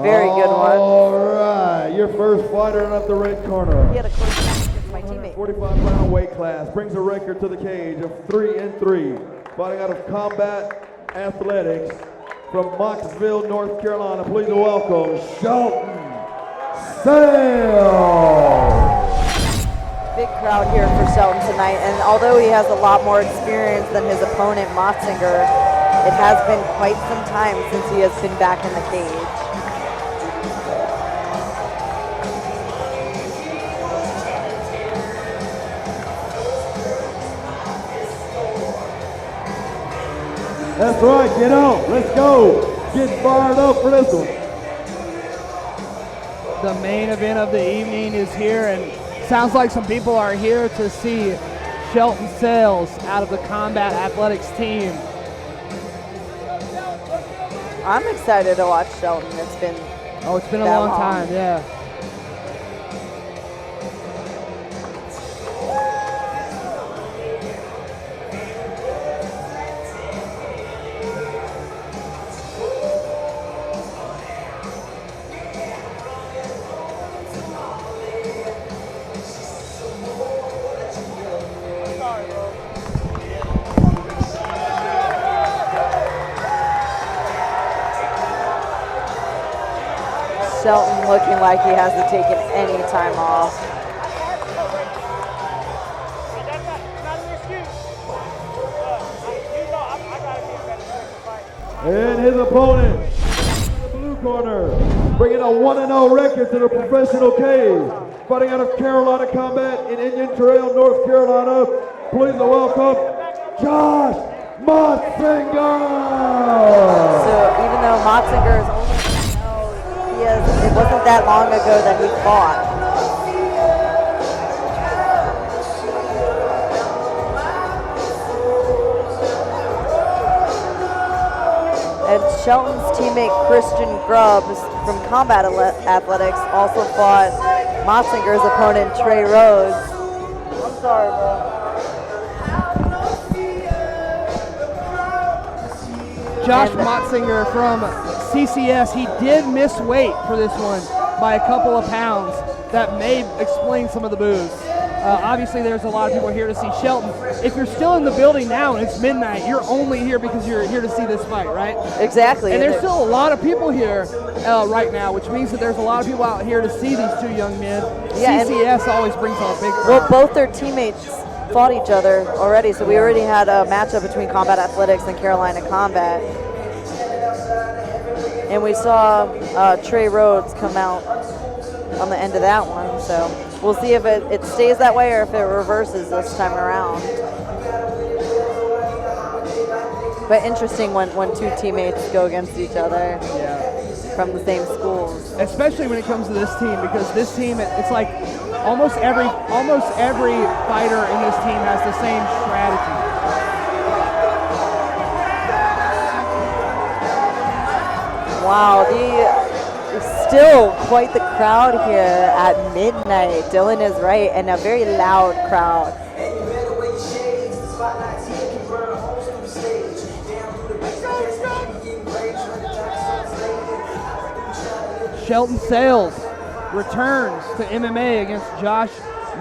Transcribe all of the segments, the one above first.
Very good one. All right, your first fighter in up the red corner. He had a close match against my teammate. 45-pound weight class, brings a record to the cage of 3-3. Fighting out of Combat Athletics from Mocksville, North Carolina. Please welcome Shelton Sales. Big crowd here for Shelton tonight, and although he has a lot more experience than his opponent Motsinger, it has been quite some time since he has been back in the cage. That's right, get out, let's go. Get fired up for this one. The main event of the evening is here, and sounds like some people are here to see Shelton Sales out of the Combat Athletics team. I'm excited to watch Shelton. It's been a long time, yeah. Shelton looking like he hasn't taken any time off. And his opponent, in the blue corner, bringing a 1-0 record to the professional cage. Fighting out of Carolina Combat in Indian Trail, North Carolina. Please welcome Josh Motsinger. So even though Motsinger is only it wasn't that long ago that he fought. And Shelton's teammate Christian Grubbs from Combat Athletics also fought Motsinger's opponent Trey Rhodes. I'm sorry, bro. Josh Motsinger from CCS, he did miss weight for this one by a couple of pounds. That may explain some of the boos. Obviously, there's a lot of people here to see Shelton. If you're still in the building now and it's midnight, you're only here because you're here to see this fight, right? Exactly. And there's still a lot of people here right now, which means that there's a lot of people out here to see these two young men. Yeah, CCS always brings on a big crowd. Well, both their teammates fought each other already, so we already had a matchup between Combat Athletics and Carolina Combat. And we saw Trey Rhodes come out on the end of that one, so we'll see if it stays that way or if it reverses this time around. But interesting when two teammates go against each other from the same schools. Especially when it comes to this team, because this team, it's like almost every fighter in this team has the same strategy. Wow, still quite the crowd here at midnight. Dylan is right, and a very loud crowd. Shelton Sales returns to MMA against Josh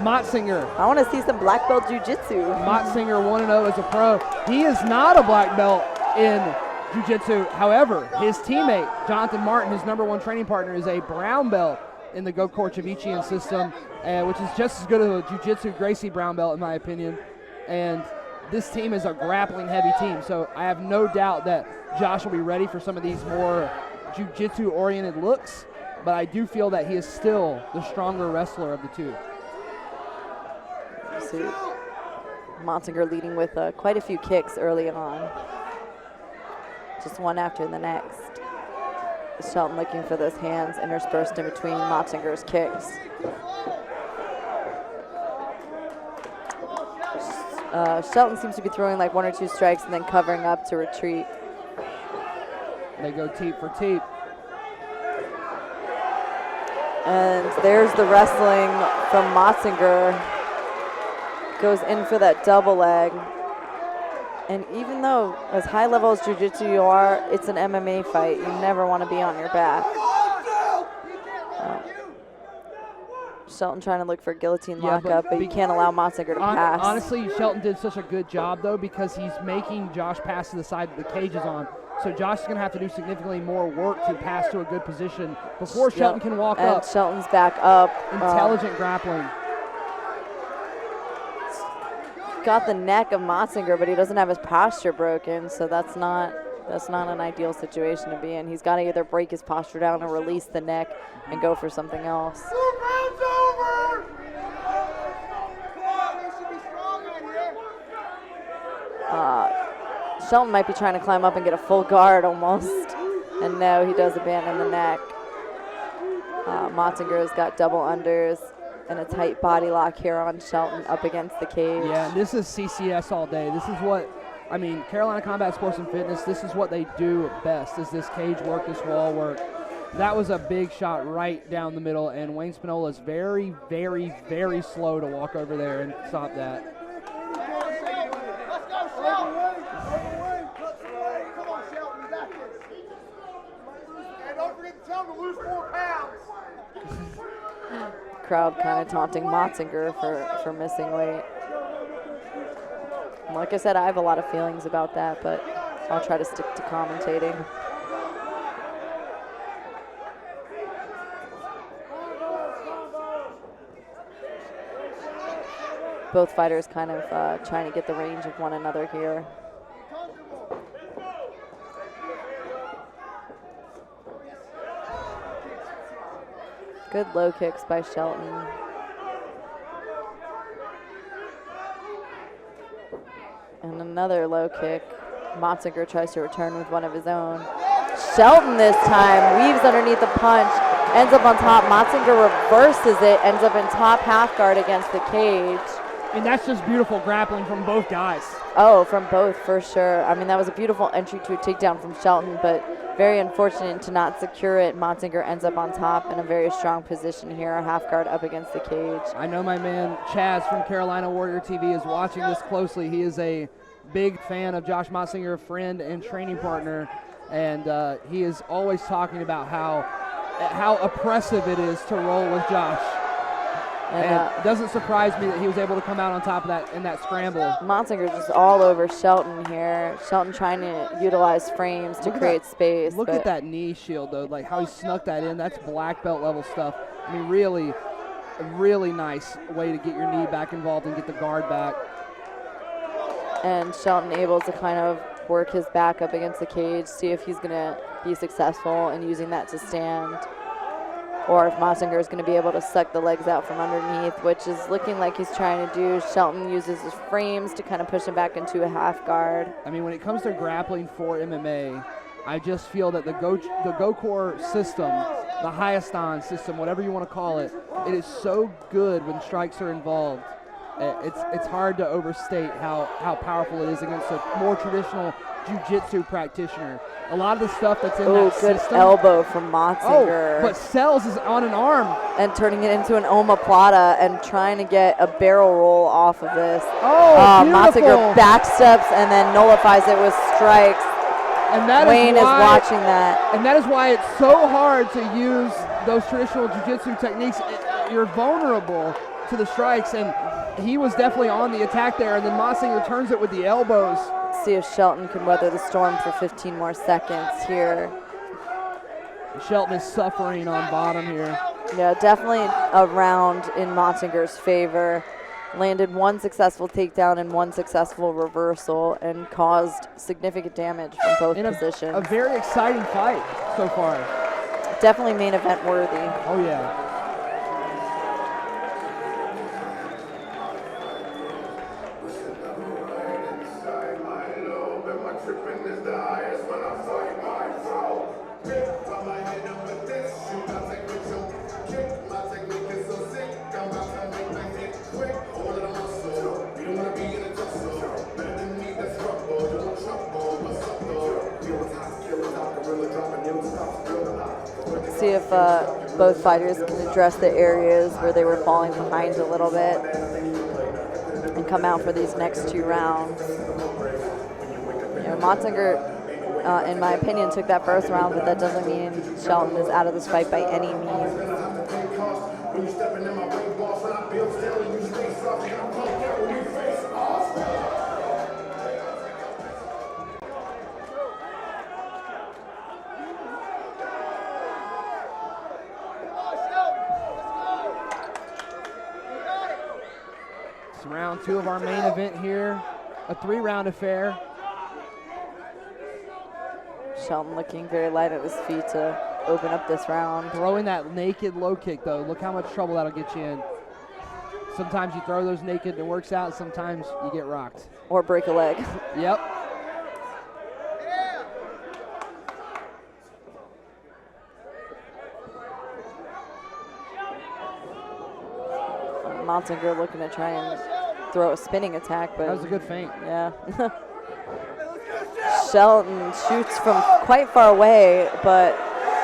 Motsinger. I want to see some black belt jiu-jitsu. Motsinger 1-0 as a pro. He is not a black belt in jiu-jitsu. However, his teammate, Jonathan Martin, his #1 training partner, is a brown belt in the Gokorchavichian system, which is just as good as a jiu-jitsu Gracie brown belt in my opinion. And this team is a grappling heavy team, so I have no doubt that Josh will be ready for some of these more jiu-jitsu oriented looks, but I do feel that he is still the stronger wrestler of the two. See, Motsinger leading with quite a few kicks early on. Just one after the next. Shelton looking for those hands interspersed in between Motsinger's kicks. Shelton seems to be throwing like 1 or 2 strikes and then covering up to retreat. They go teep for teep. And there's the wrestling from Motsinger. Goes in for that double leg. And even though as high level as jiu-jitsu you are, it's an MMA fight. You never want to be on your back. Shelton trying to look for guillotine Yeah, lockup, but you can't allow Motsinger to pass. Honestly, Shelton did such a good job, though, because he's making Josh pass to the side that the cage is on. So Josh is going to have to do significantly more work to pass to a good position before Shelton can walk and up. Shelton's back up. Intelligent grappling. Got the neck of Motsinger, but he doesn't have his posture broken, so that's not an ideal situation to be in. He's got to either break his posture down or release the neck and go for something else. Shelton might be trying to climb up and get a full guard almost. And no, he does abandon the neck. Motsinger's got double unders and a tight body lock here on Shelton up against the cage. Yeah, this is CCS all day. This is what, I mean, Carolina Combat Sports and Fitness, this is what they do best, is this cage work, this wall work. That was a big shot right down the middle, and Wayne Spinola is very, very, very slow to walk over there and stop that. Crowd kind of taunting Motsinger for missing weight. And like I said, I have a lot of feelings about that, but I'll try to stick to commentating. Both fighters kind of trying to get the range of one another here. Good low kicks by Shelton. And another low kick. Motsinger tries to return with one of his own. Shelton this time weaves underneath the punch, ends up on top. Motsinger reverses it, ends up in top half guard against the cage. And that's just beautiful grappling from both guys. Oh, from both, for sure. I mean, that was a beautiful entry to a takedown from Shelton, but very unfortunate to not secure it. Motsinger ends up on top in a very strong position here, half guard up against the cage. I know my man Chaz from Carolina Warrior TV is watching this closely. He is a big fan of Josh Motsinger, friend and training partner, and he is always talking about how oppressive it is to roll with Josh. And it doesn't surprise me that he was able to come out on top of that in that scramble. Motsinger just all over Shelton here. Shelton trying to utilize frames to create space. Look at that knee shield, though, like how he snuck that in. That's black belt level stuff. I mean, really, a really nice way to get your knee back involved and get the guard back. And Shelton able to kind of work his back up against the cage, see if he's going to be successful in using that to stand, or if Motsinger is going to be able to suck the legs out from underneath, which is looking like he's trying to do. Shelton uses his frames to kind of push him back into a half guard. I mean, when it comes to grappling for MMA, I just feel that the GoCore system, the Hayastan system, whatever you want to call it, it is so good when strikes are involved. It's hard to overstate how powerful it is against a more traditional jiu-jitsu practitioner. A lot of the stuff that's in that good system. Elbow from Motsinger. Oh, but Sells is on an arm. And turning it into an omoplata and trying to get a barrel roll off of this. Motsinger backsteps and then nullifies it with strikes. And that Wayne is watching that. And that is why it's so hard to use those traditional jiu-jitsu techniques. You're vulnerable to the strikes, and he was definitely on the attack there, and then Motsinger turns it with the elbows. See if Shelton can weather the storm for 15 more seconds here. Shelton is suffering on bottom here. Yeah, definitely a round in Motsinger's favor. Landed one successful takedown and one successful reversal and caused significant damage from both positions. A very exciting fight so far. Definitely main event worthy. Oh, yeah. See if both fighters can address the areas where they were falling behind a little bit and come out for these next two rounds. You know, Motsinger in my opinion, took that first round, but that doesn't mean Shelton is out of this fight by any means. It's round 2 of our main event here, a 3-round affair. Shelton looking very light at his feet to open up this round. Throwing that naked low kick, though. Look how much trouble that'll get you in. Sometimes you throw those naked and it works out. Sometimes you get rocked. Or break a leg. Yep. Motsinger looking to try and throw a spinning attack, but That was a good feint. yeah. Shelton shoots from quite far away, but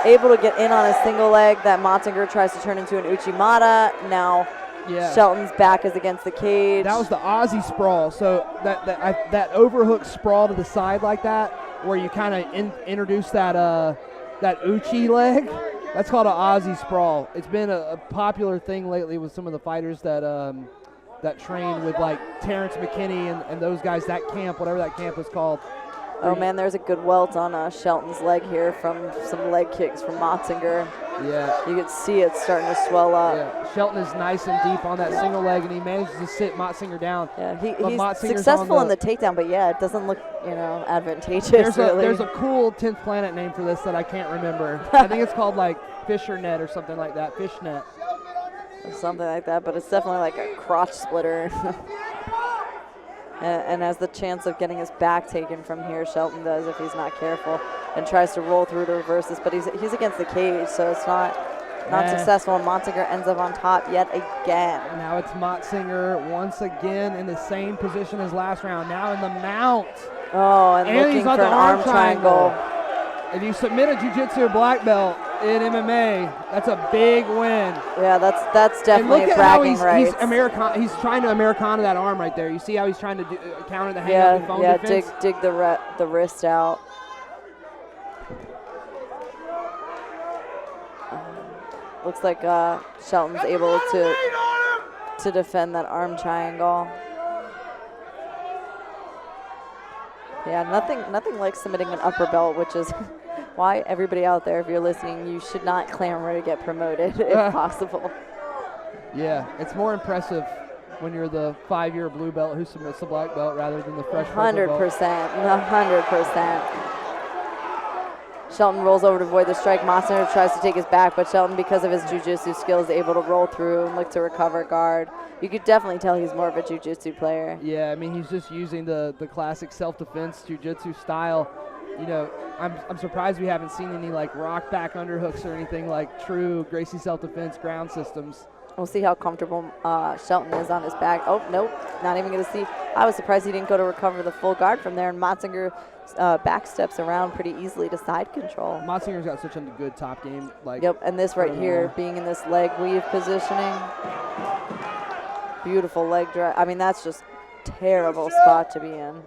able to get in on a single leg that Motsinger tries to turn into an Uchimata. Now Yeah. Shelton's back is against the cage. That was the Aussie sprawl. So that overhook sprawl to the side like that, where you kind of introduce that Uchi leg. That's called an Aussie sprawl. It's been a popular thing lately with some of the fighters that train with like Terrence McKinney and those guys. That camp, whatever that camp is called. Oh man, there's a good welt on Shelton's leg here from some leg kicks from Motsinger. Yeah. You can see it starting to swell up. Yeah. Shelton is nice and deep on that single leg, and he manages to sit Motsinger down. Yeah, But he's Motsinger's successful on in the takedown, but yeah, it doesn't look, advantageous. There's a cool 10th planet name for this that I can't remember. I think it's called like Fisher net or something like that. Fish net. Or something like that, but it's definitely like a crotch splitter. and has the chance of getting his back taken from here, Shelton does if he's not careful, and tries to roll through to reverse this, but he's against the cage, so it's not successful, and Motsinger ends up on top yet again. Now it's Motsinger once again in the same position as last round, now in the mount. Oh, and looking he's for on an the arm triangle. If you submit a jiu-jitsu black belt in MMA, that's a big win. Yeah, that's definitely and look at how bragging rights. he's trying to Americana that arm right there. You see how he's trying to counter the hang up and phone yeah, defense? dig the wrist out. Looks like Shelton's able to defend that arm triangle. Yeah, nothing like submitting an upper belt, which is why everybody out there, if you're listening, you should not clamor to get promoted if possible. Yeah, it's more impressive when you're the 5-year blue belt who submits the black belt rather than the fresh purple belt. 100%. Shelton rolls over to avoid the strike. Motsinger tries to take his back, but Shelton, because of his jiu-jitsu skills, is able to roll through and look to recover guard. You could definitely tell he's more of a jiu-jitsu player. Yeah, I mean, he's just using the classic self-defense jiu-jitsu style. I'm surprised we haven't seen any like rock back underhooks or anything like true Gracie self-defense ground systems. We'll see how comfortable Shelton is on his back. Oh, nope, not even going to see. I was surprised he didn't go to recover the full guard from there, and Motsinger back steps around pretty easily to side control. Motsinger's got such a good top game. Yep, and this right here, being in this leg weave positioning. Beautiful leg drive. I mean, that's just terrible spot to be in.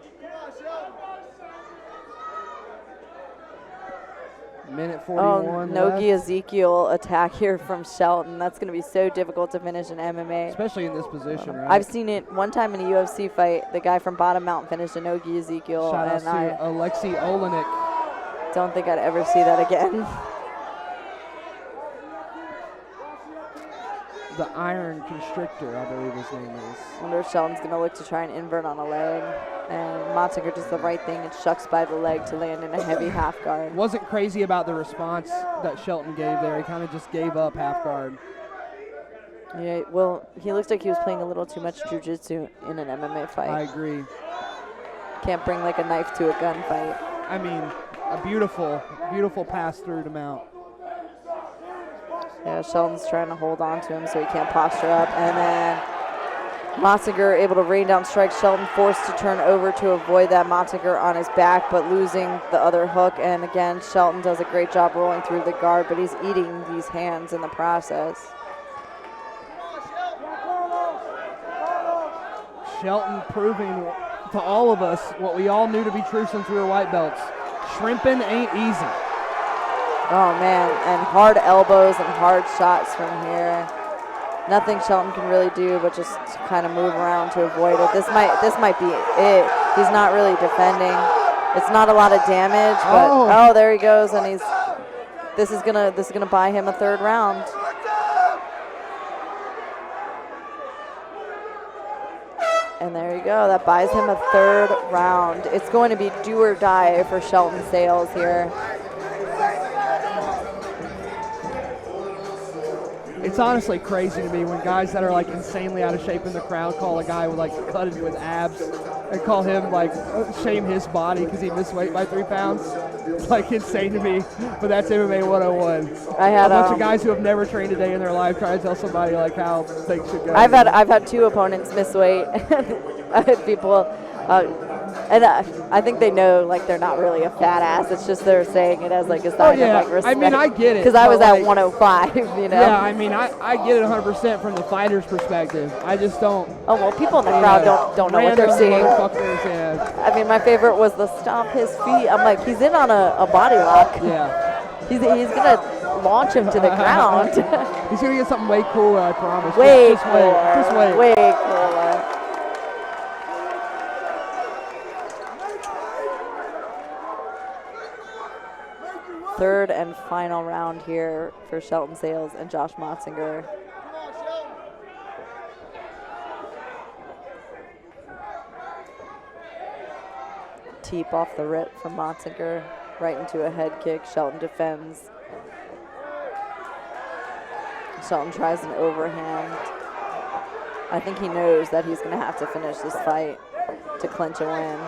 Minute 41 Nogi left. Ezekiel attack here from Shelton. That's going to be so difficult to finish in MMA. Especially in this position, right? I've seen it one time in a UFC fight. The guy from Bottom Mountain finished a Nogi Ezekiel. Shout out and to I Alexei Olenek. don't think I'd ever see that again. The Iron Constrictor, I believe his name is. I wonder if Shelton's going to look to try and invert on a leg. And Motsinger does the right thing and shucks by the leg to land in a heavy half guard. Wasn't crazy about the response that Shelton gave there. He kind of just gave up half guard. Yeah, well, he looks like he was playing a little too much jiu-jitsu in an MMA fight. I agree. Can't bring like a knife to a gunfight. I mean, a beautiful, beautiful pass through to mount. Yeah, Shelton's trying to hold on to him so he can't posture up. And then Motsinger able to rain down strikes. Shelton forced to turn over to avoid that Motsinger on his back, but losing the other hook. And again, Shelton does a great job rolling through the guard, but he's eating these hands in the process. Shelton proving to all of us what we all knew to be true since we were white belts. Shrimping ain't easy. Oh man, and hard elbows and hard shots from here. Nothing Shelton can really do but just kind of move around to avoid it. This might be it. He's not really defending. It's not a lot of damage, but oh there he goes, and this is gonna buy him a third round. And there you go, that buys him a third round. It's going to be do or die for Shelton Sales here. It's honestly crazy to me when guys that are like insanely out of shape in the crowd call a guy with like cutted with abs and call him like shame his body because he missed weight by 3 pounds. It's like insane to me, but that's MMA 101. I had a bunch of guys who have never trained a day in their life trying to tell somebody like how things should go. I've had 2 opponents miss weight. I had people, and I think they know like they're not really a fat ass. It's just they're saying it as like a sign of like respect. I mean, I get it. Because I was like, at 105, you know. Yeah, I mean, I get it 100% from the fighter's perspective. I just don't. Oh well, people in the crowd don't know what they're seeing. Yeah. I mean, my favorite was the stomp his feet. I'm like, he's in on a body lock. Yeah. He's gonna launch him to the ground. He's gonna get something way cooler, I promise. Way just cooler. Wait. Just wait. Way cooler. Third and final round here for Shelton Sales and Josh Motsinger. Teep off the rip from Motsinger, right into a head kick. Shelton defends. Shelton tries an overhand. I think he knows that he's going to have to finish this fight to clinch a win.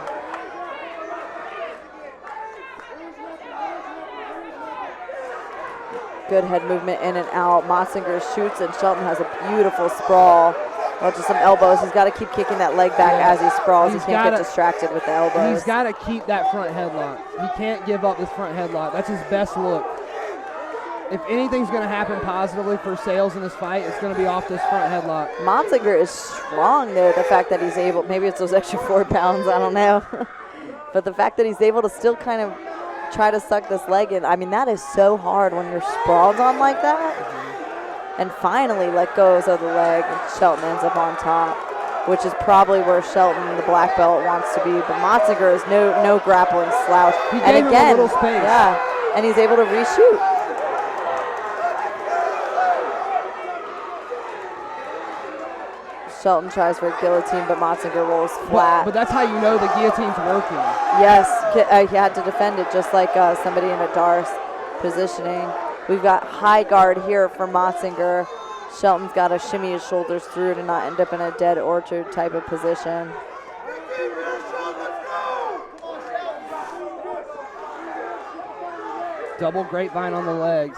Good head movement in and out. Motsinger shoots, and Shelton has a beautiful sprawl. Well, just some elbows. He's got to keep kicking that leg back as he sprawls. He can't get distracted with the elbows. He's got to keep that front headlock. He can't give up this front headlock. That's his best look. If anything's going to happen positively for Sales in this fight, it's going to be off this front headlock. Motsinger is strong, though. The fact that he's able, maybe it's those extra 4 pounds, I don't know. But the fact that he's able to still kind of try to suck this leg in, I mean, that is so hard when you're sprawled on like that. And finally let go of the leg, and Shelton ends up on top, which is probably where Shelton, the black belt, wants to be. But Motsinger is no grappling slouch. He gave him a little space. Yeah, and he's able to reshoot. Shelton tries for a guillotine, but Motsinger rolls flat. But that's how you know the guillotine's working. Yes, he had to defend it just like somebody in a Darce positioning. We've got high guard here for Motsinger. Shelton's got to shimmy his shoulders through to not end up in a dead orchard type of position. Double grapevine on the legs.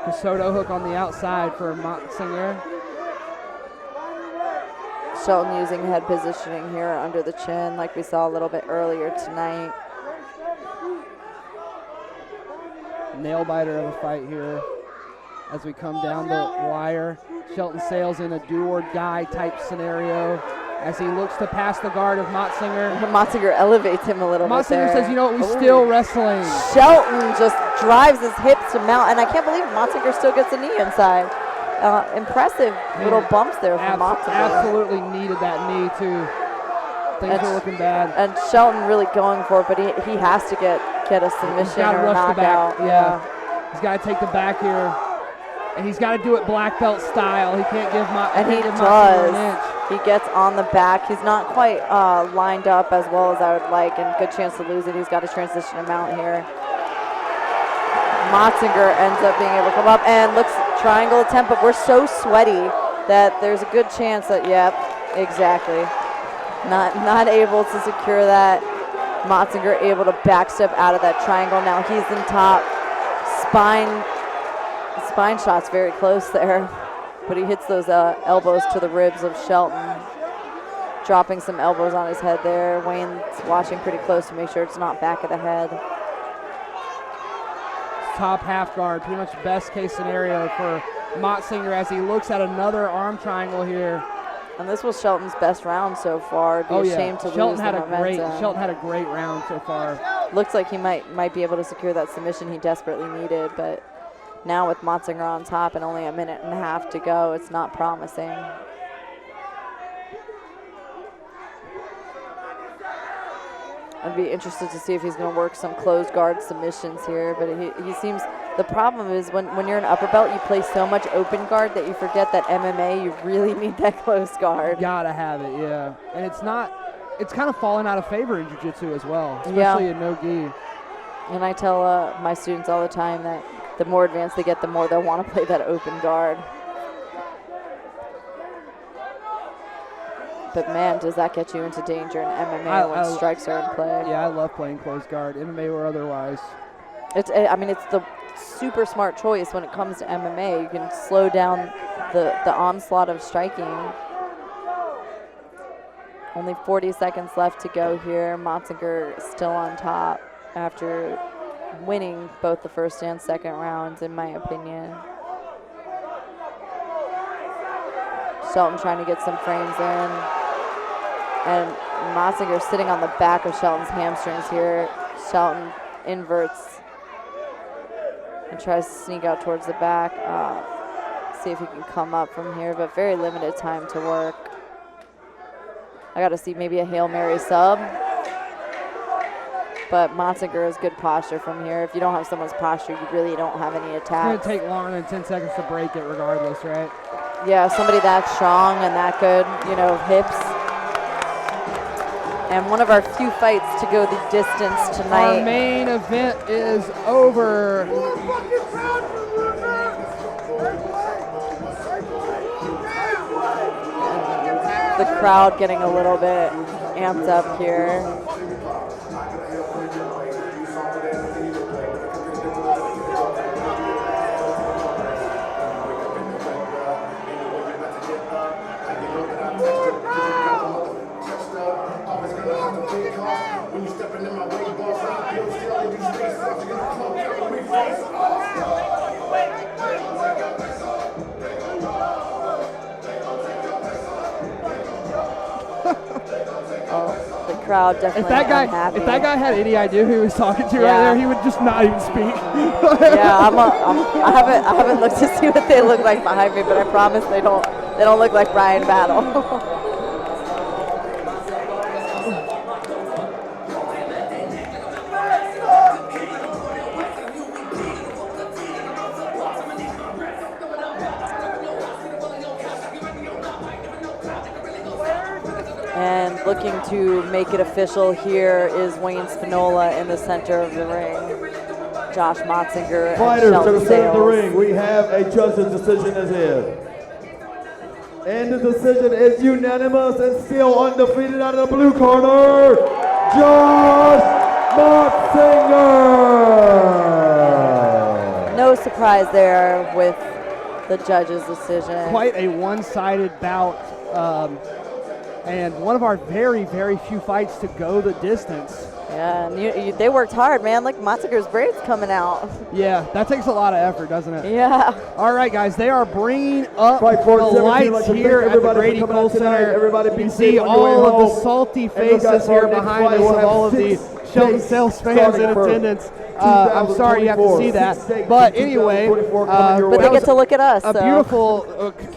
Casoto hook on the outside for Motsinger. Shelton using head positioning here under the chin like we saw a little bit earlier tonight. Nail biter of a fight here as we come down the wire. Shelton Sales in a do or die type scenario as he looks to pass the guard of Motsinger. Motsinger elevates him a little bit there. Motsinger says, you know what, we're still wrestling. Shelton just drives his hips to mount, and I can't believe Motsinger still gets a knee inside. Impressive little bumps there from Motsinger. Absolutely needed that knee too. Things are looking bad. And Shelton really going for it, but he has to get a submission or a knockout. Yeah. He's got to take the back here. And he's got to do it black belt style. He can't give And he does. He gets on the back. He's not quite lined up as well as I would like, and good chance to lose it. He's got to transition him out here. Motsinger ends up being able to come up and looks triangle attempt, but we're so sweaty that there's a good chance that, yep, exactly. Not able to secure that. Motsinger able to backstep out of that triangle. Now he's in top. Spine shot's very close there, but he hits those elbows to the ribs of Shelton. Dropping some elbows on his head there. Wayne's watching pretty close to make sure it's not back of the head. Top half guard, pretty much best case scenario for Motsinger as he looks at another arm triangle here. And this was Shelton's best round so far. It'd be a shame to lose the momentum. Shelton had a great round so far. looks like he might be able to secure that submission he desperately needed, but now with Motsinger on top and only a minute and a half to go, it's not promising. I'd be interested to see if he's going to work some closed guard submissions here, but he seems, the problem is when you're an upper belt, you play so much open guard that you forget that MMA, you really need that closed guard. Gotta have it, yeah. And it's kind of fallen out of favor in jiu-jitsu as well, especially in no-gi. And I tell my students all the time that the more advanced they get, the more they'll want to play that open guard. But man, does that get you into danger in MMA when strikes are in play. Yeah, I love playing closed guard, MMA or otherwise. It's the super smart choice when it comes to MMA. You can slow down the onslaught of striking. Only 40 seconds left to go here. Motsinger still on top after winning both the first and second rounds, in my opinion. Shelton trying to get some frames in. And Motsinger sitting on the back of Shelton's hamstrings here. Shelton inverts and tries to sneak out towards the back. See if he can come up from here, but very limited time to work. I got to see maybe a Hail Mary sub. But Motsinger has good posture from here. If you don't have someone's posture, you really don't have any attacks. It's going to take longer than 10 seconds to break it regardless, right? Yeah, somebody that strong and that good, hips. And one of our few fights to go the distance tonight. Our main event is over. The crowd getting a little bit amped up here. The crowd definitely if that guy had any idea who he was talking to right there, he would just not even speak. Yeah, I haven't looked to see what they look like behind me, but I promise they don't look like Brian Battle. And looking to make it official here is Wayne Spinola in the center of the ring. Josh Motsinger and Fighters to Shelton the center of the Sales. ring, we have a judge's decision as is. And the decision is unanimous and still undefeated out of the blue corner, Josh Motsinger. No surprise there with the judge's decision. Quite a one-sided bout. And one of our very, very few fights to go the distance. Yeah, and they worked hard, man. Look, Motsinger's braids coming out. Yeah, that takes a lot of effort, doesn't it? Yeah. All right, guys, they are bringing up the lights here at the Grady Cole Center. Everybody You be can safe see on your way all of home. the salty And faces look, guys, here our next behind fight us will of have all of the 6 Shelton dates Sales fans starting in for attendance. I'm sorry you have to see that. 2024. But anyway, But they get to look at us. a so. beautiful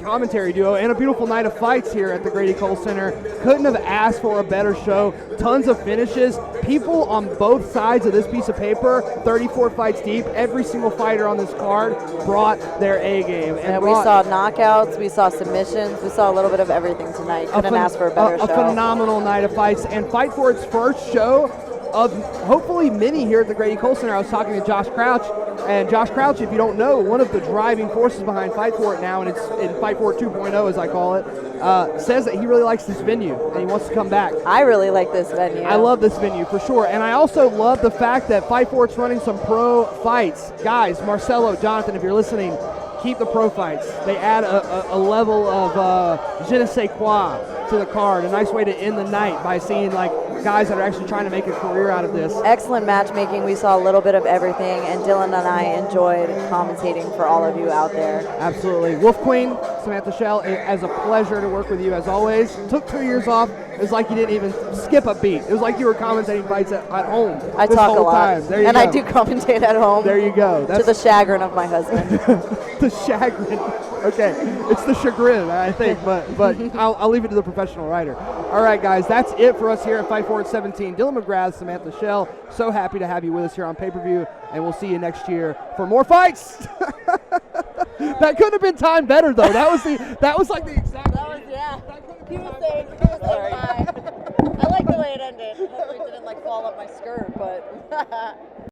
commentary duo and a beautiful night of fights here at the Grady Cole Center. Couldn't have asked for a better show. Tons of finishes. People on both sides of this piece of paper, 34 fights deep. Every single fighter on this card brought their A game. And we saw knockouts, we saw submissions, we saw a little bit of everything tonight. Couldn't ask for a better show. A phenomenal night of fights. And Fight for its first show of hopefully many here at the Grady Cole Center. I was talking to Josh Crouch, and Josh Crouch, if you don't know, one of the driving forces behind Fight For It now, and it's in Fight For It 2.0 as I call it, says that he really likes this venue and he wants to come back. I really like this venue. I love this venue for sure, and I also love the fact that Fight For It's running some pro fights. Guys, Marcelo, Jonathan, if you're listening, keep the pro fights. They add a level of je ne sais quoi to the card. A nice way to end the night by seeing like guys that are actually trying to make a career out of this. Excellent matchmaking. We saw a little bit of everything, and Dylan and I enjoyed commentating for all of you out there. Absolutely. Wolf Queen, Samantha Shell, as a pleasure to work with you as always. Took 2 years off. It was like you didn't even skip a beat. It was like you were commentating fights at home. I this talk whole a lot, time. There you and go. I do commentate at home. There you go. To the chagrin of my husband. The chagrin. Okay, it's the chagrin, I think, but I'll leave it to the professional writer. All right, guys, that's it for us here at Fight Forward 17. Dylan McGrath, Samantha Shell, so happy to have you with us here on pay-per-view, and we'll see you next year for more fights. That could have been timed better, though. That was like the exact. That was, yeah. He was saying bye. I like the way it ended. Hopefully it didn't like fall up my skirt, but.